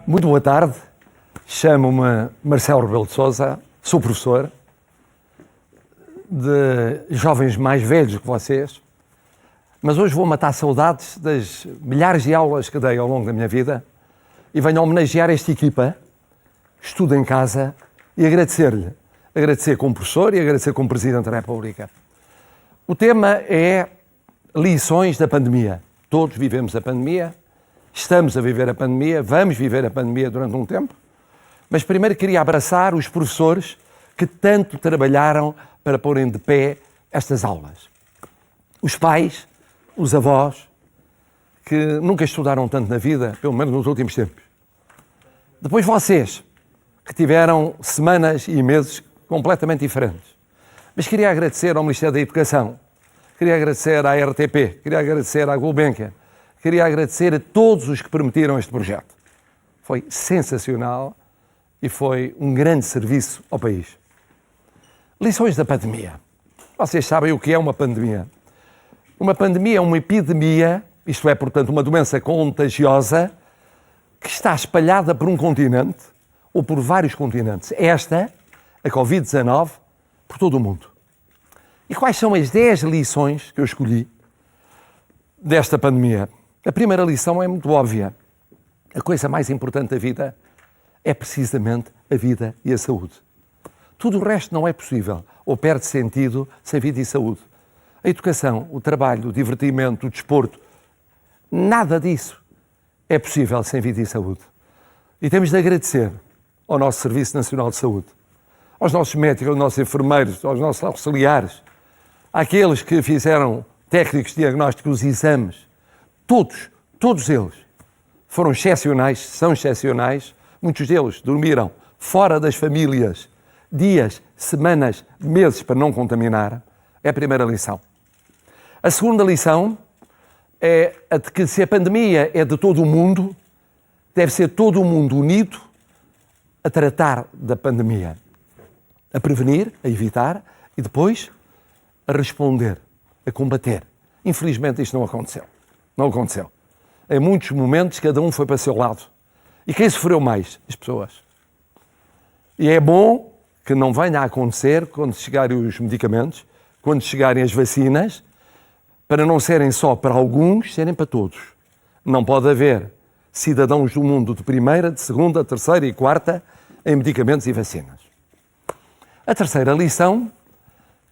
Muito boa tarde, chamo-me Marcelo Rebelo de Sousa, sou professor de jovens mais velhos que vocês, mas hoje vou matar saudades das milhares de aulas que dei ao longo da minha vida e venho homenagear esta equipa, estudo em casa e agradecer-lhe, agradecer como professor e agradecer como Presidente da República. O tema é lições da pandemia. Todos vivemos a pandemia. Estamos a viver a pandemia, vamos viver a pandemia durante um tempo, mas primeiro queria abraçar os professores que tanto trabalharam para porem de pé estas aulas. Os pais, os avós, que nunca estudaram tanto na vida, pelo menos nos últimos tempos. Depois vocês, que tiveram semanas e meses completamente diferentes. Mas queria agradecer ao Ministério da Educação, queria agradecer à RTP, queria agradecer à Gulbenkian, queria agradecer a todos os que permitiram este projeto. Foi sensacional e foi um grande serviço ao país. Lições da pandemia. Vocês sabem o que é uma pandemia. Uma pandemia é uma epidemia, isto é, portanto, uma doença contagiosa que está espalhada por um continente ou por vários continentes. Esta, a Covid-19, por todo o mundo. E quais são as 10 lições que eu escolhi desta pandemia? A primeira lição é muito óbvia. A coisa mais importante da vida é precisamente a vida e a saúde. Tudo o resto não é possível ou perde sentido sem vida e saúde. A educação, o trabalho, o divertimento, o desporto, nada disso é possível sem vida e saúde. E temos de agradecer ao nosso Serviço Nacional de Saúde, aos nossos médicos, aos nossos enfermeiros, aos nossos auxiliares, àqueles que fizeram técnicos diagnósticos, exames. Todos eles foram excepcionais, são excepcionais. Muitos deles dormiram fora das famílias dias, semanas, meses para não contaminar. É a primeira lição. A segunda lição é a de que se a pandemia é de todo o mundo, deve ser todo o mundo unido a tratar da pandemia. A prevenir, a evitar e depois a responder, a combater. Infelizmente isto não aconteceu. Não aconteceu. Em muitos momentos, cada um foi para o seu lado. E quem sofreu mais? As pessoas. E é bom que não venha a acontecer quando chegarem os medicamentos, quando chegarem as vacinas, para não serem só para alguns, serem para todos. Não pode haver cidadãos do mundo de primeira, de segunda, terceira e quarta em medicamentos e vacinas. A terceira lição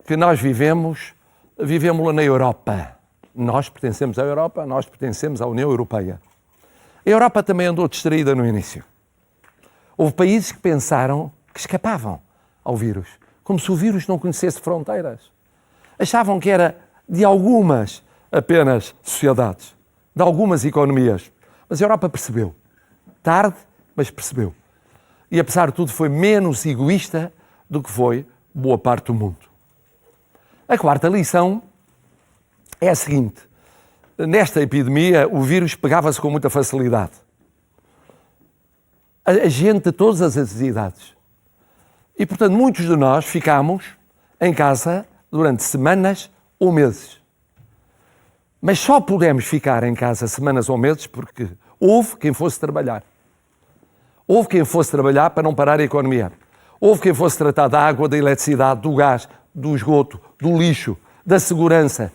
que nós vivemos-la na Europa. Nós pertencemos à Europa, nós pertencemos à União Europeia. A Europa também andou distraída no início. Houve países que pensaram que escapavam ao vírus, como se o vírus não conhecesse fronteiras. Achavam que era de algumas apenas sociedades, de algumas economias. Mas a Europa percebeu. Tarde, mas percebeu. E apesar de tudo foi menos egoísta do que foi boa parte do mundo. A quarta lição é a seguinte: nesta epidemia o vírus pegava-se com muita facilidade. A gente de todas as idades. E, portanto, muitos de nós ficámos em casa durante semanas ou meses. Mas só pudemos ficar em casa semanas ou meses porque houve quem fosse trabalhar. Houve quem fosse trabalhar para não parar a economia. Houve quem fosse tratar da água, da eletricidade, do gás, do esgoto, do lixo, da segurança,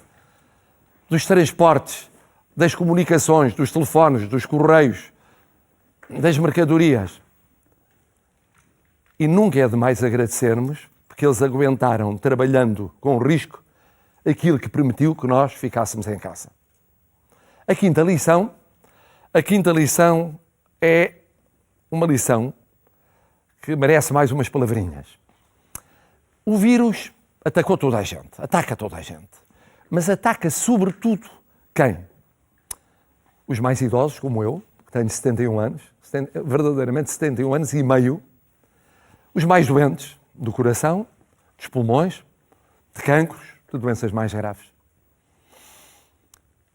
dos transportes, das comunicações, dos telefones, dos correios, das mercadorias. E nunca é demais agradecermos, porque eles aguentaram, trabalhando com risco, aquilo que permitiu que nós ficássemos em casa. A quinta lição é uma lição que merece mais umas palavrinhas. O vírus atacou toda a gente, ataca toda a gente. Mas ataca sobretudo quem? Os mais idosos, como eu, que tenho 71 anos, verdadeiramente 71 anos e meio. Os mais doentes do coração, dos pulmões, de cancros, de doenças mais graves.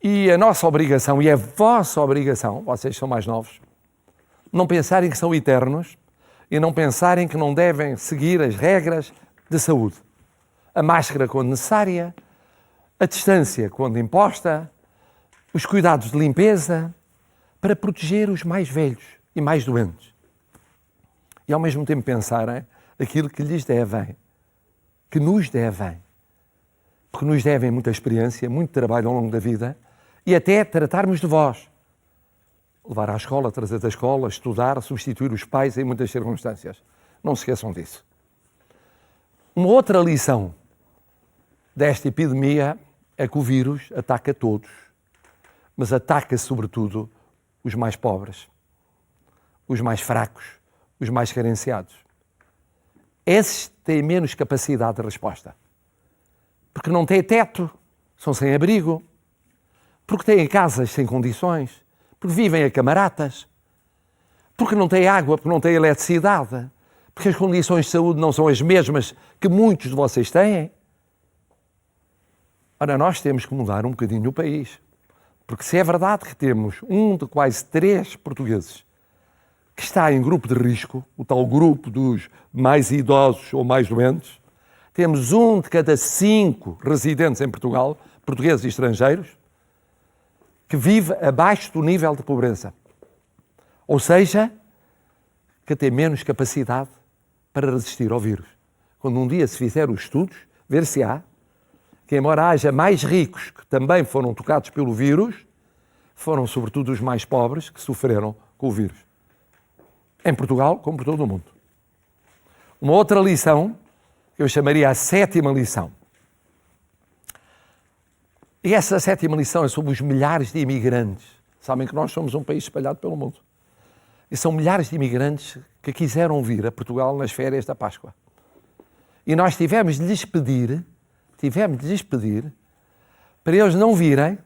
E a nossa obrigação, e a vossa obrigação, vocês são mais novos, não pensarem que são eternos e não pensarem que não devem seguir as regras de saúde. A máscara quando necessária, a distância quando imposta, os cuidados de limpeza, para proteger os mais velhos e mais doentes. E ao mesmo tempo pensarem aquilo que lhes devem, que nos devem. Porque nos devem muita experiência, muito trabalho ao longo da vida e até tratarmos de vós. Levar à escola, trazer da escola, estudar, substituir os pais em muitas circunstâncias. Não se esqueçam disso. Uma outra lição desta epidemia é que o vírus ataca todos, mas ataca sobretudo os mais pobres, os mais fracos, os mais carenciados. Esses têm menos capacidade de resposta, porque não têm teto, são sem abrigo, porque têm casas sem condições, porque vivem a camaratas, porque não têm água, porque não têm eletricidade, porque as condições de saúde não são as mesmas que muitos de vocês têm. Ora, nós temos que mudar um bocadinho o país. Porque se é verdade que temos 1 de quase 3 portugueses que está em grupo de risco, o tal grupo dos mais idosos ou mais doentes, temos 1 de cada 5 residentes em Portugal, portugueses e estrangeiros, que vive abaixo do nível de pobreza. Ou seja, que tem menos capacidade para resistir ao vírus. Quando um dia se fizer os estudos, ver-se-á que, embora haja mais ricos que também foram tocados pelo vírus, foram sobretudo os mais pobres que sofreram com o vírus. Em Portugal, como por todo o mundo. Uma outra lição, que eu chamaria a 7ª lição. E essa 7ª lição é sobre os milhares de imigrantes. Sabem que nós somos um país espalhado pelo mundo. E são milhares de imigrantes que quiseram vir a Portugal nas férias da Páscoa. E nós tivemos de lhes pedir para eles não virem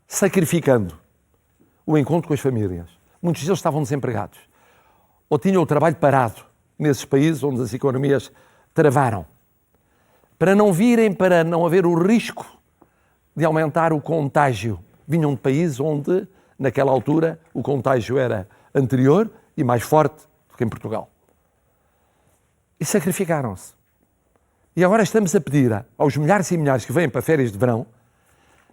sacrificando o encontro com as famílias. Muitos deles estavam desempregados ou tinham o trabalho parado nesses países onde as economias travaram. Para não virem, para não haver o risco de aumentar o contágio. Vinham de países onde, naquela altura, o contágio era anterior e mais forte do que em Portugal. E sacrificaram-se. E agora estamos a pedir aos milhares e milhares que vêm para férias de verão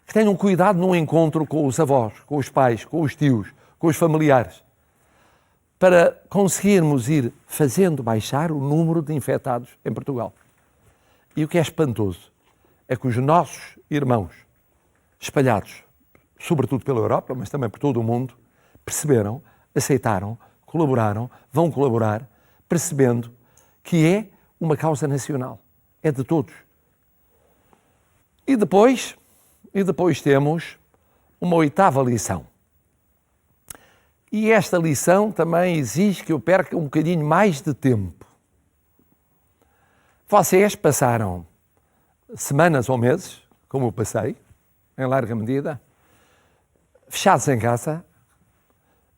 que tenham cuidado no encontro com os avós, com os pais, com os tios, com os familiares, para conseguirmos ir fazendo baixar o número de infectados em Portugal. E o que é espantoso é que os nossos irmãos, espalhados, sobretudo pela Europa, mas também por todo o mundo, perceberam, aceitaram, colaboraram, vão colaborar, percebendo que é uma causa nacional. É de todos. E depois temos uma 8ª lição. E esta lição também exige que eu perca um bocadinho mais de tempo. Vocês passaram semanas ou meses, como eu passei, em larga medida, fechados em casa,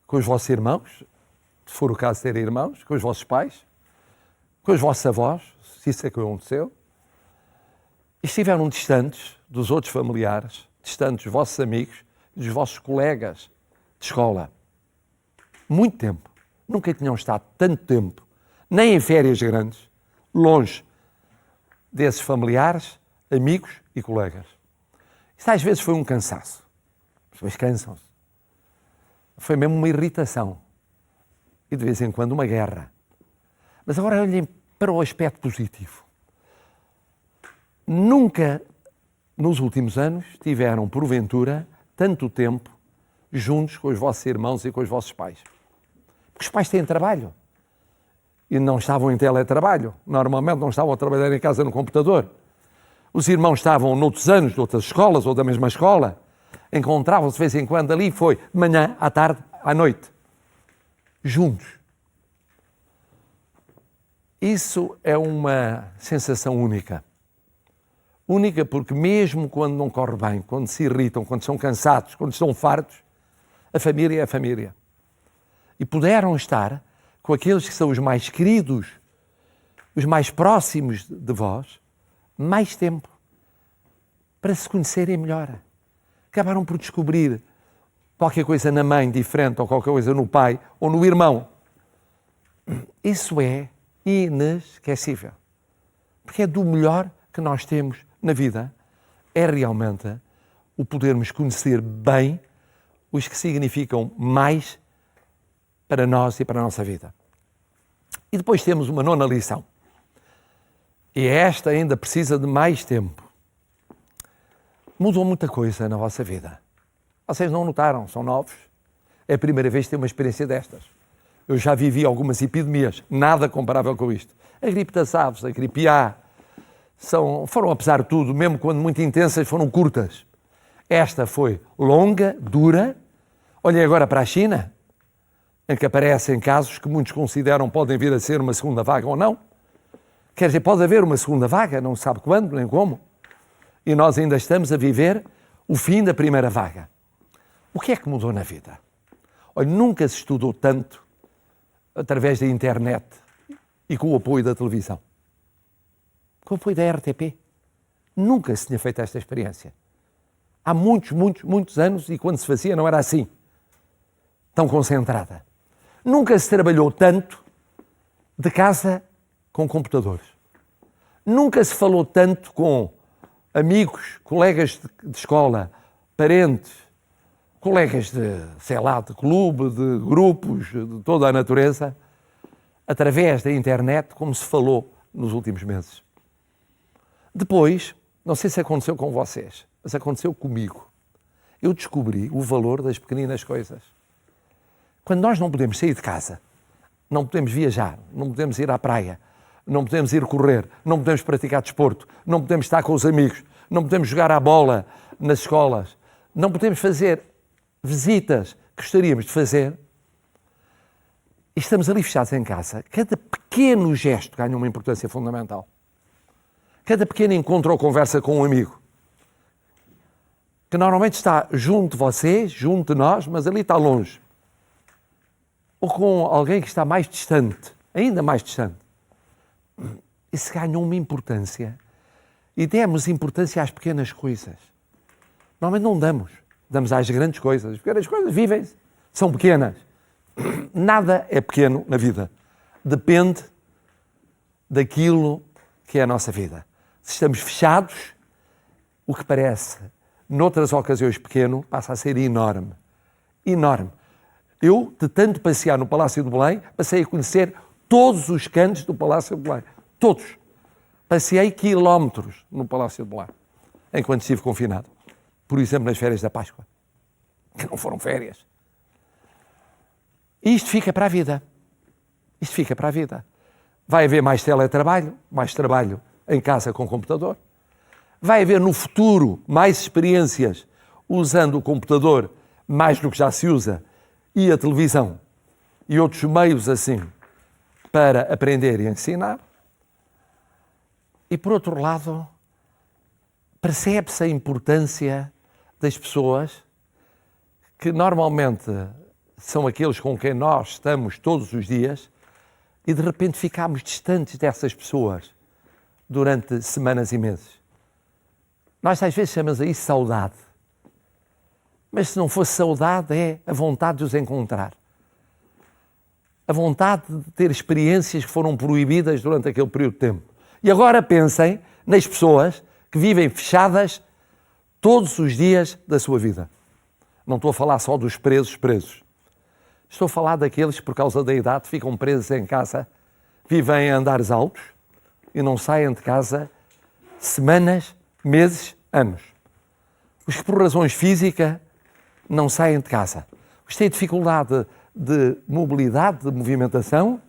com os vossos irmãos, se for o caso de terem irmãos, com os vossos pais, com os vossos avós, se isso é que aconteceu, e estiveram distantes dos outros familiares, distantes dos vossos amigos, dos vossos colegas de escola. Muito tempo. Nunca tinham estado tanto tempo, nem em férias grandes, longe desses familiares, amigos e colegas. Isto às vezes foi um cansaço. As pessoas cansam-se. Foi mesmo uma irritação. E de vez em quando uma guerra. Mas agora olhem para o aspecto positivo. Nunca, nos últimos anos, tiveram, porventura, tanto tempo juntos com os vossos irmãos e com os vossos pais. Porque os pais têm trabalho. E não estavam em teletrabalho. Normalmente não estavam a trabalhar em casa no computador. Os irmãos estavam noutros anos, de outras escolas ou da mesma escola. Encontravam-se de vez em quando ali, foi de manhã, à tarde, à noite. Juntos. Isso é uma sensação única. Única porque mesmo quando não corre bem, quando se irritam, quando são cansados, quando estão fartos, a família é a família. E puderam estar com aqueles que são os mais queridos, os mais próximos de vós, mais tempo, para se conhecerem melhor. Acabaram por descobrir qualquer coisa na mãe diferente, ou qualquer coisa no pai, ou no irmão. Isso é inesquecível. Porque é do melhor que nós temos na vida. É realmente o podermos conhecer bem os que significam mais para nós e para a nossa vida. E depois temos uma nona lição. E esta ainda precisa de mais tempo. Mudou muita coisa na vossa vida. Vocês não notaram, são novos. É a primeira vez que têm uma experiência destas. Eu já vivi algumas epidemias, nada comparável com isto. A gripe das aves, a gripe A, foram, apesar de tudo, mesmo quando muito intensas, foram curtas. Esta foi longa, dura. Olhem agora para a China, em que aparecem casos que muitos consideram podem vir a ser uma segunda vaga ou não. Quer dizer, pode haver uma segunda vaga, não se sabe quando nem como. E nós ainda estamos a viver o fim da primeira vaga. O que é que mudou na vida? Olha, nunca se estudou tanto através da internet e com o apoio da televisão. Com o apoio da RTP. Nunca se tinha feito esta experiência. Há muitos anos, e quando se fazia não era assim, tão concentrada. Nunca se trabalhou tanto de casa com computadores. Nunca se falou tanto com amigos, colegas de escola, parentes, colegas de clube, de grupos, de toda a natureza, através da internet, como se falou nos últimos meses. Depois, não sei se aconteceu com vocês, mas aconteceu comigo. Eu descobri o valor das pequeninas coisas. Quando nós não podemos sair de casa, não podemos viajar, não podemos ir à praia, não podemos ir correr, não podemos praticar desporto, não podemos estar com os amigos, não podemos jogar à bola nas escolas, não podemos fazer visitas que gostaríamos de fazer, e estamos ali fechados em casa. Cada pequeno gesto ganha uma importância fundamental. Cada pequeno encontro ou conversa com um amigo, que normalmente está junto de vocês, junto de nós, mas ali está longe. Ou com alguém que está mais distante, ainda mais distante. Isso ganhou uma importância. E demos importância às pequenas coisas. Normalmente não damos às grandes coisas. As pequenas coisas vivem-se, são pequenas. Nada é pequeno na vida. Depende daquilo que é a nossa vida. Se estamos fechados, o que parece, noutras ocasiões pequeno, passa a ser enorme. Enorme. Eu, de tanto passear no Palácio de Belém, passei a conhecer todos os cantos do Palácio de Belém. Todos. Passeei quilómetros no Palácio de Belém, enquanto estive confinado. Por exemplo, nas férias da Páscoa, que não foram férias. E isto fica para a vida. Isto fica para a vida. Vai haver mais teletrabalho, mais trabalho em casa com o computador. Vai haver no futuro mais experiências usando o computador, mais do que já se usa, e a televisão, e outros meios assim, para aprender e ensinar. E, por outro lado, percebe-se a importância das pessoas que normalmente são aqueles com quem nós estamos todos os dias e, de repente, ficamos distantes dessas pessoas durante semanas e meses. Nós, às vezes, chamamos a isso saudade. Mas se não fosse saudade, é a vontade de os encontrar. A vontade de ter experiências que foram proibidas durante aquele período de tempo. E agora pensem nas pessoas que vivem fechadas todos os dias da sua vida. Não estou a falar só dos presos. Estou a falar daqueles que, por causa da idade, ficam presos em casa, vivem em andares altos e não saem de casa semanas, meses, anos. Os que, por razões físicas, não saem de casa. Os que têm dificuldade de mobilidade, de movimentação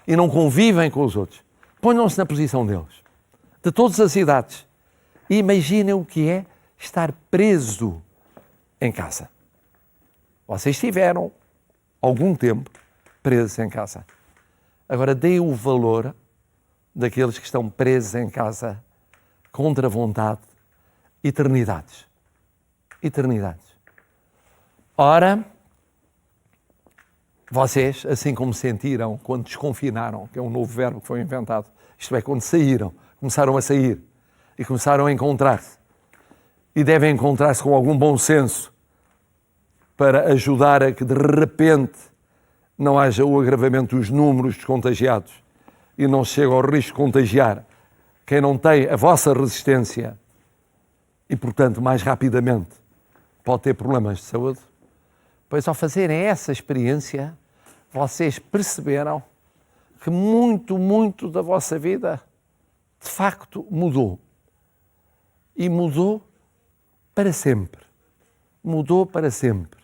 e não convivem com os outros. Ponham-se na posição deles, de todas as idades, e imaginem o que é estar preso em casa. Vocês estiveram algum tempo presos em casa. Agora deem o valor daqueles que estão presos em casa contra a vontade, eternidades. Eternidades. Ora, vocês, assim como sentiram quando desconfinaram, que é um novo verbo que foi inventado, isto é, quando saíram, começaram a sair e começaram a encontrar-se, e devem encontrar-se com algum bom senso para ajudar a que de repente não haja o agravamento dos números dos contagiados e não se chegue ao risco de contagiar quem não tem a vossa resistência e, portanto, mais rapidamente pode ter problemas de saúde. Pois, ao fazerem essa experiência, vocês perceberam que muito da vossa vida, de facto, mudou. E mudou para sempre. Mudou para sempre.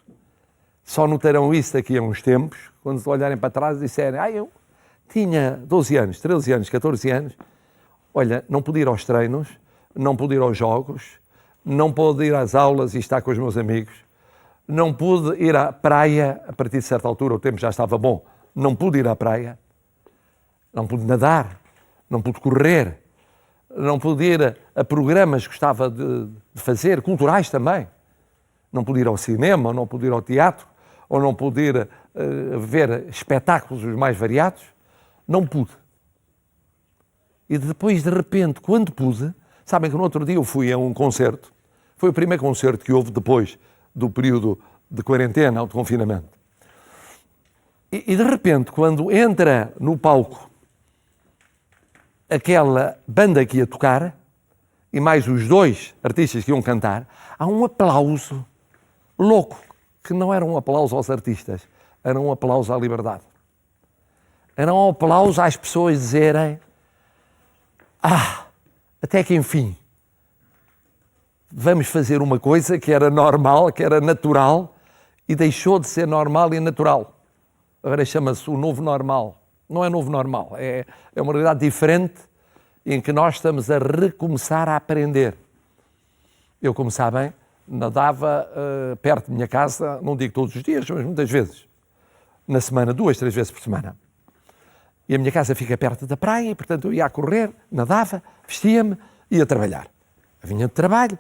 Só notarão isso daqui a uns tempos, quando se olharem para trás e disserem, eu tinha 12 anos, 13 anos, 14 anos, olha, não pude ir aos treinos, não pude ir aos jogos, não pude ir às aulas e estar com os meus amigos, não pude ir à praia, a partir de certa altura o tempo já estava bom, não pude ir à praia, não pude nadar, não pude correr, não pude ir a programas que gostava de fazer, culturais também, não pude ir ao cinema, não pude ir ao teatro, ou não pude ir ver espetáculos os mais variados, não pude. E depois, de repente, quando pude, sabem que no outro dia eu fui a um concerto, foi o primeiro concerto que houve depois do período de quarentena ou de confinamento. E de repente, quando entra no palco aquela banda que ia tocar, e mais os dois artistas que iam cantar, há um aplauso louco, que não era um aplauso aos artistas, era um aplauso à liberdade. Era um aplauso às pessoas dizerem, até que enfim, vamos fazer uma coisa que era normal, que era natural, e deixou de ser normal e natural. Agora chama-se o novo normal. Não é novo normal, é uma realidade diferente em que nós estamos a recomeçar a aprender. Eu, como sabem, nadava perto da minha casa, não digo todos os dias, mas muitas vezes, na semana, 2, 3 vezes por semana. E a minha casa fica perto da praia, e portanto eu ia a correr, nadava, vestia-me, ia trabalhar. Eu vinha de trabalho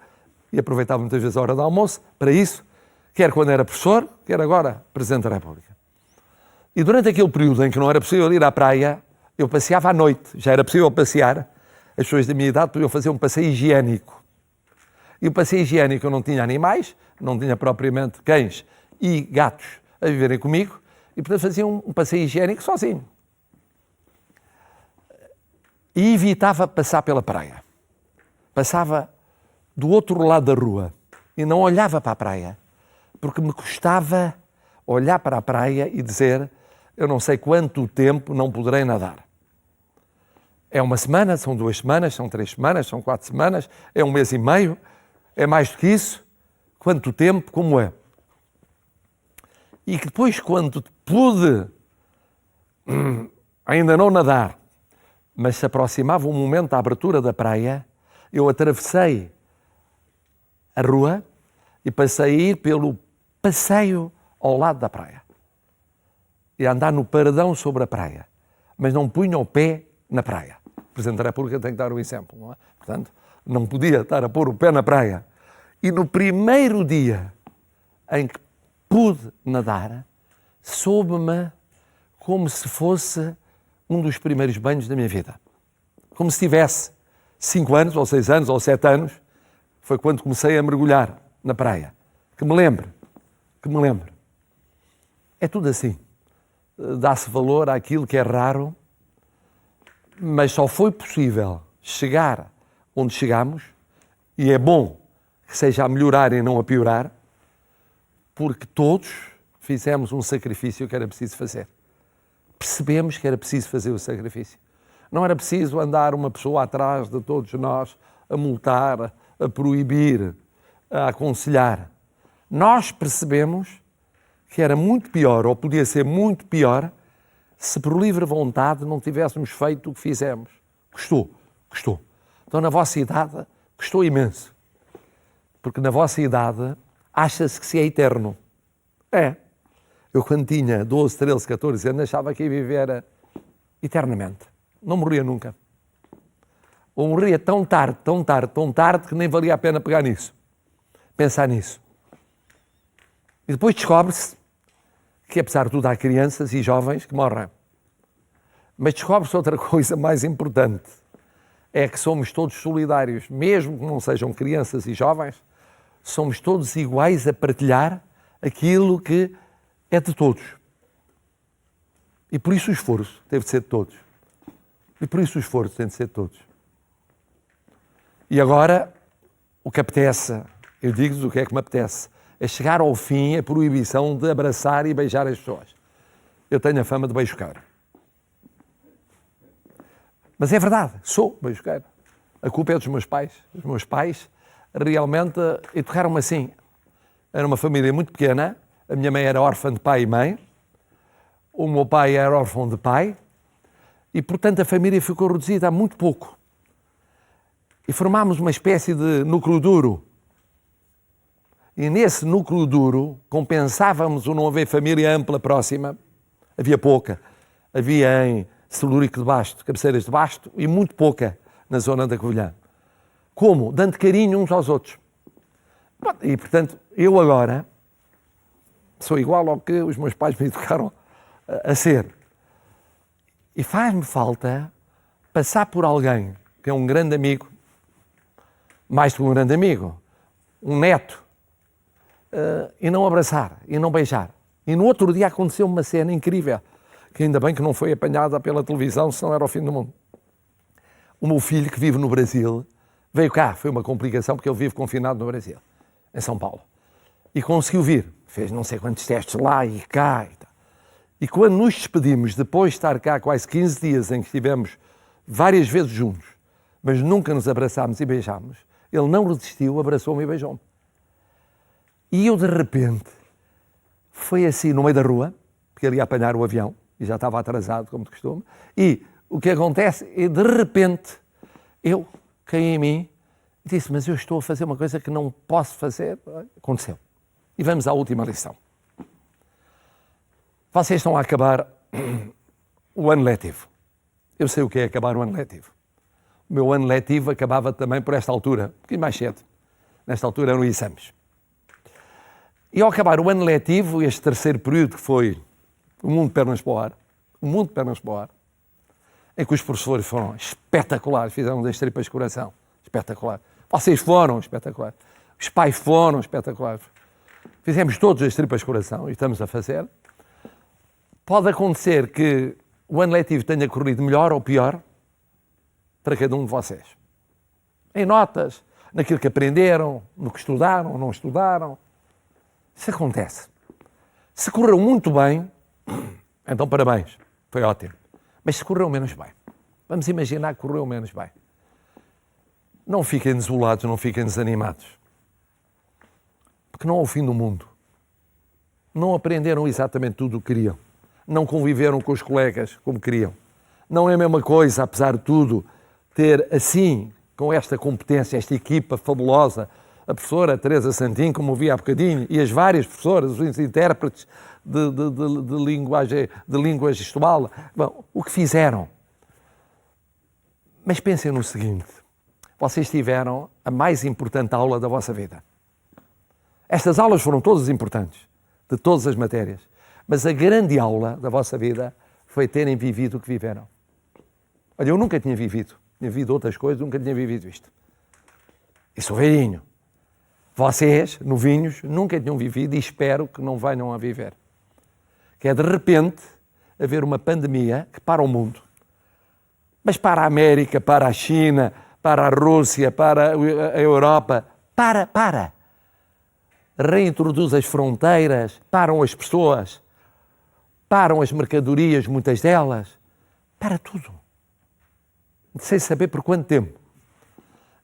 e aproveitava muitas vezes a hora do almoço para isso, quer quando era professor, quer agora Presidente da República. E durante aquele período em que não era possível ir à praia, eu passeava à noite, já era possível passear, as pessoas da minha idade podiam fazer um passeio higiênico. E o passeio higiênico eu não tinha animais, não tinha propriamente cães e gatos a viverem comigo, e portanto fazia um passeio higiênico sozinho. E evitava passar pela praia. Passava do outro lado da rua e não olhava para a praia, porque me custava olhar para a praia e dizer, eu não sei quanto tempo não poderei nadar. É uma semana, são 2 semanas, são 3 semanas, são 4 semanas, é 1 mês e meio, é mais do que isso, quanto tempo, como é? E que depois, quando pude ainda não nadar, mas se aproximava um momento da abertura da praia, eu atravessei a rua e passei a ir pelo passeio ao lado da praia. E a andar no paradão sobre a praia, mas não punha o pé na praia. O Presidente da República tem que dar o exemplo, não é? Portanto, não podia estar a pôr o pé na praia. E no primeiro dia em que pude nadar, soube-me como se fosse um dos primeiros banhos da minha vida. Como se tivesse 5 anos, ou 6 anos, ou 7 anos, foi quando comecei a mergulhar na praia. Que me lembre. É tudo assim. Dá-se valor àquilo que é raro, mas só foi possível chegar onde chegamos, e é bom que seja a melhorar e não a piorar, porque todos fizemos um sacrifício que era preciso fazer. Percebemos que era preciso fazer o sacrifício. Não era preciso andar uma pessoa atrás de todos nós a multar, a proibir, a aconselhar. Nós percebemos que era muito pior, ou podia ser muito pior, se por livre vontade não tivéssemos feito o que fizemos. Custou. Então na vossa idade custou imenso. Porque na vossa idade acha-se que se é eterno. É. Eu quando tinha 12, 13, 14 anos achava que ia viver eternamente. Não morria nunca. Ou morria tão tarde que nem valia a pena pegar nisso. Pensar nisso. E depois descobre-se que apesar de tudo há crianças e jovens que morrem. Mas descobre-se outra coisa mais importante. É que somos todos solidários, mesmo que não sejam crianças e jovens, somos todos iguais a partilhar aquilo que é de todos. E por isso o esforço teve de ser de todos. E por isso o esforço tem de ser de todos. E agora, o que apetece, eu digo-vos o que me apetece, é chegar ao fim a proibição de abraçar e beijar as pessoas. eu tenho a fama de beijoqueiro. Mas é verdade, sou beijoqueiro. A culpa é dos meus pais. Os meus pais realmente educaram-me assim. Era uma família muito pequena, a minha mãe era órfã de pai e mãe, o meu pai era órfão de pai, e portanto a família ficou reduzida a muito pouco. E formámos uma espécie de núcleo duro. E nesse núcleo duro compensávamos o não haver família ampla próxima. Havia pouca. Havia em Celurico de Basto, Cabeceiras de Basto, e muito pouca na zona da Covilhã. Como? Dando carinho uns aos outros. E portanto, eu agora sou igual ao que os meus pais me educaram a ser. E faz-me falta passar por alguém que é um grande amigo, mais do que um grande amigo, um neto, e não abraçar, e não beijar. E no outro dia aconteceu uma cena incrível, que ainda bem que não foi apanhada pela televisão, senão era o fim do mundo. O meu filho, que vive no Brasil, veio cá, foi uma complicação, porque ele vive confinado no Brasil, em São Paulo. E conseguiu vir, fez não sei quantos testes lá e cá e tal. E quando nos despedimos, depois de estar cá quase 15 dias, em que estivemos várias vezes juntos, mas nunca nos abraçámos e beijámos, ele não resistiu, abraçou-me e beijou-me. E eu, de repente, foi assim, no meio da rua, porque ele ia apanhar o avião, e já estava atrasado, como de costume, e o que acontece é, de repente, eu caí em mim e disse, mas eu estou a fazer uma coisa que não posso fazer. Aconteceu. E vamos à última lição. Vocês estão a acabar o ano letivo. Eu sei o que é acabar o ano letivo. O meu ano letivo acabava também por esta altura, um pouquinho mais cedo. Nesta altura eram exames. E ao acabar o ano letivo, este terceiro período que foi o mundo de pernas para o ar, em que os professores foram espetaculares, fizeram das tripas de coração, espetacular. Vocês foram espetaculares. Os pais foram espetaculares. Fizemos todos as tripas de coração e estamos a fazer. Pode acontecer que o ano letivo tenha corrido melhor ou pior para cada um de vocês. Em notas, naquilo que aprenderam, no que estudaram ou não estudaram. Isso acontece. Se correu muito bem, então parabéns, foi ótimo. Mas se correu menos bem, vamos imaginar que correu menos bem. Não fiquem desolados, não fiquem desanimados. Porque não é o fim do mundo. Não aprenderam exatamente tudo o que queriam. Não conviveram com os colegas como queriam. Não é a mesma coisa, apesar de tudo, ter assim, com esta competência, esta equipa fabulosa, a professora Teresa Santim, como ouvi há bocadinho, e as várias professoras, os intérpretes de língua gestual, bom, o que fizeram. Mas pensem no seguinte, vocês tiveram a mais importante aula da vossa vida. Estas aulas foram todas importantes, de todas as matérias, mas a grande aula da vossa vida foi terem vivido o que viveram. Olha, eu nunca tinha vivido outras coisas, nunca tinha vivido isto. E sou velhinho. Vocês, novinhos, nunca tinham vivido e espero que não venham a viver. Que é, de repente, haver uma pandemia que para o mundo. Mas para a América, para a China, para a Rússia, para a Europa, para. Reintroduz as fronteiras, param as pessoas, param as mercadorias, muitas delas, para tudo. Sem saber por quanto tempo.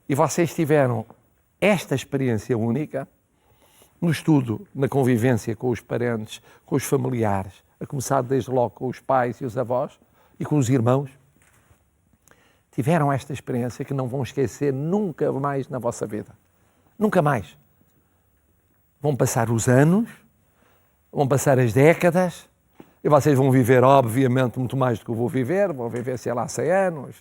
E vocês tiveram esta experiência única no estudo, na convivência com os parentes, com os familiares, a começar desde logo com os pais e os avós e com os irmãos. Tiveram esta experiência que não vão esquecer nunca mais na vossa vida. Nunca mais. Vão passar os anos, vão passar as décadas, e vocês vão viver, obviamente, muito mais do que eu vou viver, vão viver, sei lá, 100 anos,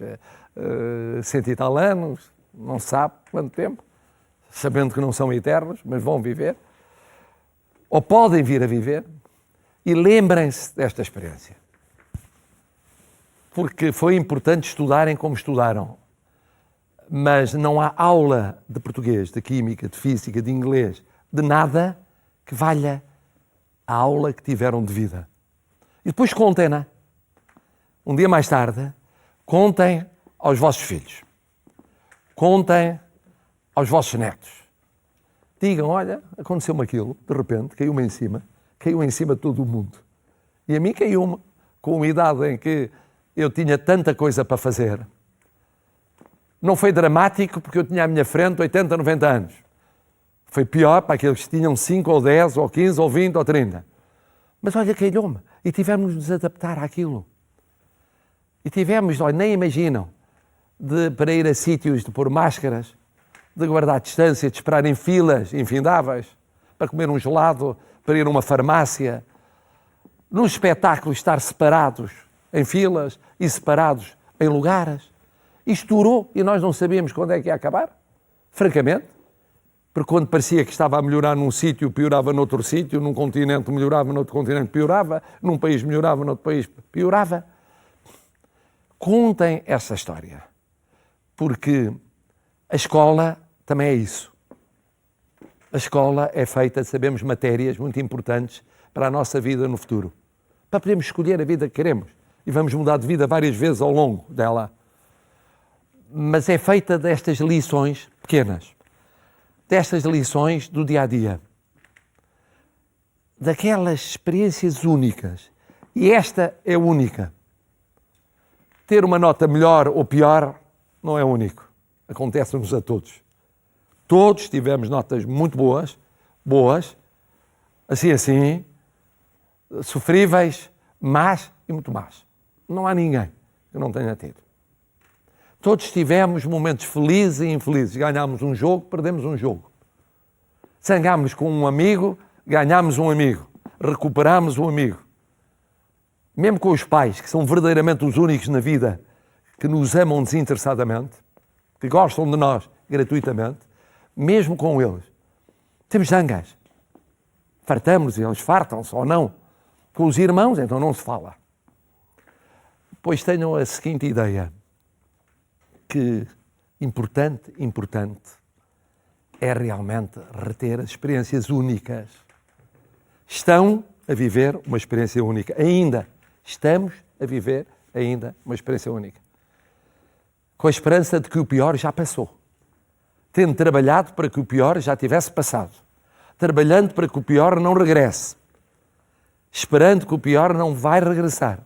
100 e tal anos, não se sabe quanto tempo, sabendo que não são eternos, mas vão viver, ou podem vir a viver, e lembrem-se desta experiência. Porque foi importante estudarem como estudaram, mas não há aula de português, de química, de física, de inglês, de nada que valha a aula que tiveram de vida. E depois contem-na. Um dia mais tarde, contem aos vossos filhos. Contem aos vossos netos. Digam, olha, aconteceu-me aquilo, de repente, caiu-me em cima de todo o mundo. E a mim caiu-me, com uma idade em que eu tinha tanta coisa para fazer. Não foi dramático porque eu tinha à minha frente 80, 90 anos. Foi pior para aqueles que tinham 5 ou 10 ou 15 ou 20 ou 30. Mas olha, calhou-me. E tivemos de nos adaptar àquilo. E tivemos, olha, nem imaginam, para ir a sítios de pôr máscaras, de guardar distância, de esperar em filas infindáveis, para comer um gelado, para ir a uma farmácia. Nos espetáculos estar separados em filas e separados em lugares. Isto durou e nós não sabíamos quando é que ia acabar, francamente. Porque quando parecia que estava a melhorar num sítio, piorava noutro sítio, num continente melhorava, noutro continente piorava, num país melhorava, noutro país piorava. Contem essa história, porque a escola também é isso. A escola é feita, sabemos, matérias muito importantes para a nossa vida no futuro, para podermos escolher a vida que queremos. E vamos mudar de vida várias vezes ao longo dela. Mas é feita destas lições pequenas, destas lições do dia-a-dia, daquelas experiências únicas. E esta é única. Ter uma nota melhor ou pior não é único. Acontece-nos a todos. Todos tivemos notas muito boas, assim, sofríveis, más e muito más. Não há ninguém que não tenha tido. Todos tivemos momentos felizes e infelizes. Ganhámos um jogo, perdemos um jogo. Zangámos com um amigo, ganhámos um amigo. Recuperámos um amigo. Mesmo com os pais, que são verdadeiramente os únicos na vida que nos amam desinteressadamente, que gostam de nós gratuitamente, mesmo com eles, temos zangas. Fartamos e eles fartam-se ou não. Com os irmãos, então não se fala. Pois tenham a seguinte ideia, que importante é realmente reter as experiências únicas. Estão a viver uma experiência única. Ainda estamos a viver uma experiência única. Com a esperança de que o pior já passou. Tendo trabalhado para que o pior já tivesse passado. Trabalhando para que o pior não regresse. Esperando que o pior não vai regressar.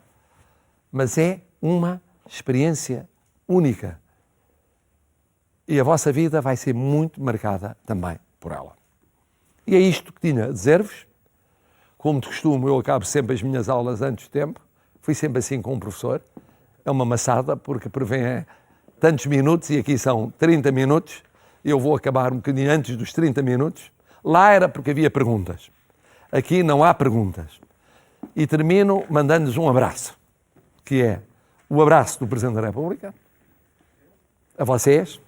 Mas é uma experiência única. E a vossa vida vai ser muito marcada também por ela. E é isto que tinha a dizer-vos. Como de costume, eu acabo sempre as minhas aulas antes do tempo. Fui sempre assim com o professor. É uma maçada, porque prevê tantos minutos, e aqui são 30 minutos. Eu vou acabar um bocadinho antes dos 30 minutos. Lá era porque havia perguntas. Aqui não há perguntas. E termino mandando-lhes um abraço, que é o abraço do Presidente da República, a vocês,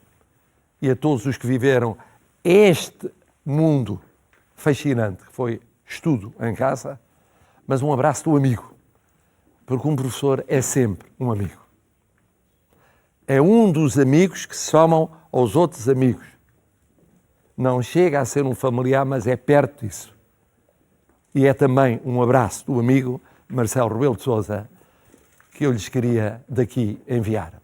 e a todos os que viveram este mundo fascinante que foi estudo em casa, mas um abraço do amigo, porque um professor é sempre um amigo. É um dos amigos que se somam aos outros amigos. Não chega a ser um familiar, mas é perto disso. E é também um abraço do amigo Marcelo Rebelo de Sousa que eu lhes queria daqui enviar.